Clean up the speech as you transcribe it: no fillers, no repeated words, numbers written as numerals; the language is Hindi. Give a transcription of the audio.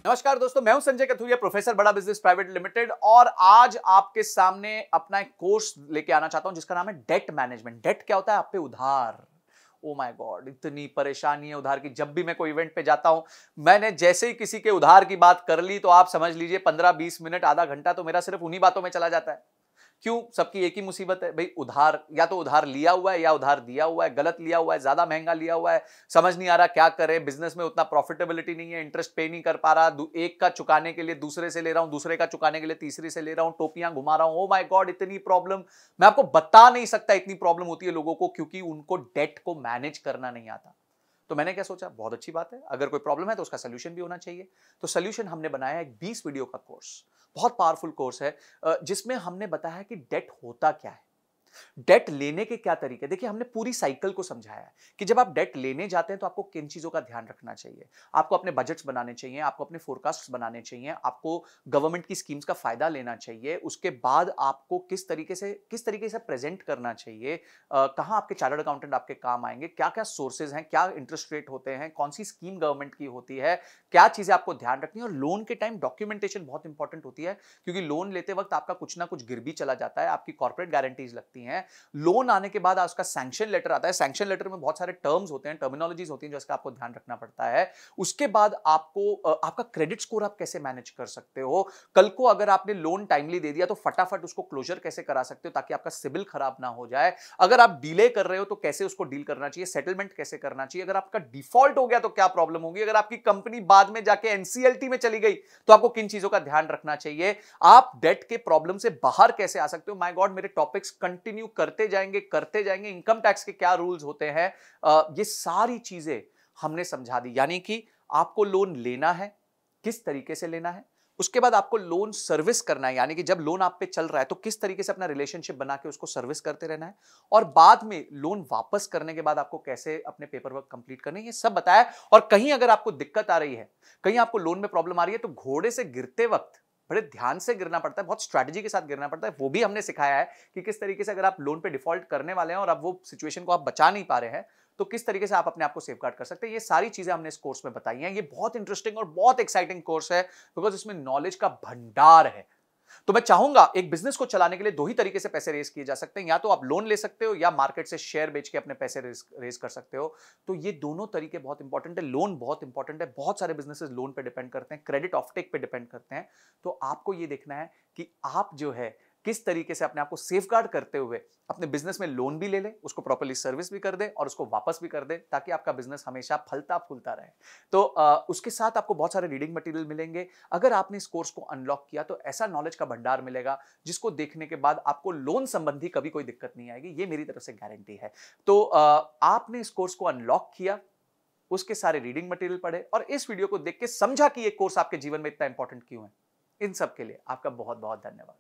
नमस्कार दोस्तों, मैं हूं संजय कथुरिया, प्रोफेसर बड़ा बिजनेस प्राइवेट लिमिटेड। और आज आपके सामने अपना एक कोर्स लेके आना चाहता हूं जिसका नाम है डेट मैनेजमेंट। डेट क्या होता है? आप पे उधार। ओ माय गॉड, इतनी परेशानी है उधार की। जब भी मैं कोई इवेंट पे जाता हूं, मैंने जैसे ही किसी के उधार की बात कर ली तो आप समझ लीजिए 15-20 मिनट, आधा घंटा तो मेरा सिर्फ उन्हीं बातों में चला जाता है। क्यों? सबकी एक ही मुसीबत है भाई, उधार। या तो उधार लिया हुआ है या उधार दिया हुआ है, गलत लिया हुआ है, ज्यादा महंगा लिया हुआ है, समझ नहीं आ रहा क्या करे। बिजनेस में उतना प्रॉफिटेबिलिटी नहीं है, इंटरेस्ट पे नहीं कर पा रहा, एक का चुकाने के लिए दूसरे से ले रहा हूं, दूसरे का चुकाने के लिए तीसरे से ले रहा हूं, टोपियां घुमा रहा हूं। ओ माय गॉड, इतनी प्रॉब्लम मैं आपको बता नहीं सकता। इतनी प्रॉब्लम होती है लोगों को क्योंकि उनको डेट को मैनेज करना नहीं आता। तो मैंने क्या सोचा, बहुत अच्छी बात है, अगर कोई प्रॉब्लम है तो उसका सोल्यूशन भी होना चाहिए। तो सोल्यूशन हमने बनाया एक 20 वीडियो का कोर्स। बहुत पावरफुल कोर्स है जिसमें हमने बताया कि डेट होता क्या है, डेट लेने के क्या तरीके। देखिए, हमने पूरी साइकिल को समझाया है कि जब आप डेट लेने जाते हैं तो आपको किन चीजों का ध्यान रखना चाहिए। आपको अपने बजट्स बनाने चाहिए, आपको अपने फोरकास्ट्स बनाने चाहिए, आपको गवर्नमेंट की स्कीम्स का फायदा लेना चाहिए। उसके बाद आपको किस तरीके से प्रेजेंट करना चाहिए, कहां आपके चार्टर्ड अकाउंटेंट आपके काम आएंगे, क्या क्या सोर्सेज हैं, क्या इंटरेस्ट रेट होते हैं, कौन सी स्कीम गवर्नमेंट की होती है, क्या चीजें आपको ध्यान रखनी है। और लोन के टाइम डॉक्यूमेंटेशन बहुत इंपॉर्टेंट होती है क्योंकि लोन लेते वक्त आपका कुछ ना कुछ गिर भी चला जाता है, आपकी कॉर्पोरेट गारंटीज लगती हैं। लोन आने के बाद उसका सैंक्शन लेटर आता है। सैंक्शन लेटर में बहुत सारे टर्म्स होते हैं, टर्मिनोलॉजीज होती हैं जिसका आपको ध्यान रखना पड़ता है। उसके बाद आपको आपका क्रेडिट स्कोर आप कैसे मैनेज कर सकते हो। कल को अगर आपने लोन टाइमली दे दिया तो फटाफट उसको क्लोजर कैसे करा सकते हो ताकि आपका सिबिल खराब ना हो जाए। अगर आप डिले कर रहे हो तो कैसे उसको डील करना चाहिए, सेटलमेंट कैसे करना चाहिए। अगर आपका डिफॉल्ट हो गया तो क्या प्रॉब्लम होगी। अगर आपकी कंपनी बाद में जाके एनसीएलटी में चली गई तो आपको किन चीजों का ध्यान रखना चाहिए। आप डेट के प्रॉब्लम से बाहर कैसे आ सकते हो। माय गॉड, मेरे टॉपिक्स कंटिन्यू करते जाएंगे। इनकम टैक्स के क्या रूल्स होते हैं, ये सारी चीजें हमने समझा दी। यानी कि आपको लोन लेना है, किस तरीके से लेना है। उसके बाद आपको लोन सर्विस करना है, यानी कि जब लोन आप पे चल रहा है तो किस तरीके से अपना रिलेशनशिप बना के उसको सर्विस करते रहना है। और बाद में लोन वापस करने के बाद आपको कैसे अपने पेपर वर्क कंप्लीट करने हैं, ये सब बताया। और कहीं अगर आपको दिक्कत आ रही है, कहीं आपको लोन में प्रॉब्लम आ रही है, तो घोड़े से गिरते वक्त बड़े ध्यान से गिरना पड़ता है, बहुत स्ट्रैटेजी के साथ गिरना पड़ता है। वो भी हमने सिखाया है कि किस तरीके से अगर आप लोन पे डिफॉल्ट करने वाले हैं और अब वो सिचुएशन को आप बचा नहीं पा रहे हैं तो किस तरीके से आप अपने आप को सेफगार्ड कर सकते हैं। ये सारी चीजें हमने इस कोर्स में बताई हैं। ये बहुत इंटरेस्टिंग और बहुत एक्साइटिंग कोर्स है बिकॉज इसमें नॉलेज का भंडार है। तो मैं चाहूंगा, एक बिजनेस को चलाने के लिए दो ही तरीके से पैसे रेज किए जा सकते हैं, या तो आप लोन ले सकते हो या मार्केट से शेयर बेच के अपने पैसे रेज कर सकते हो। तो ये दोनों तरीके बहुत इंपॉर्टेंट है। लोन बहुत इंपॉर्टेंट है, बहुत सारे बिजनेसेस लोन पे डिपेंड करते हैं, क्रेडिट ऑफटेक पे डिपेंड करते हैं। तो आपको ये देखना है कि आप जो है किस तरीके से अपने आप को सेफगार्ड करते हुए अपने बिजनेस में लोन भी ले ले, उसको प्रॉपर्ली सर्विस भी कर दे और उसको वापस भी कर दे ताकि आपका बिजनेस हमेशा फलता फूलता रहे। तो उसके साथ आपको बहुत सारे रीडिंग मटेरियल मिलेंगे। अगर आपने इस कोर्स को अनलॉक किया तो ऐसा नॉलेज का भंडार मिलेगा जिसको देखने के बाद आपको लोन संबंधी कभी कोई दिक्कत नहीं आएगी, ये मेरी तरफ से गारंटी है। तो आपने इस कोर्स को अनलॉक किया, उसके सारे रीडिंग मटेरियल पढ़े और इस वीडियो को देख के समझा कि ये कोर्स आपके जीवन में इतना इंपॉर्टेंट क्यों है। इन सब के लिए आपका बहुत बहुत धन्यवाद।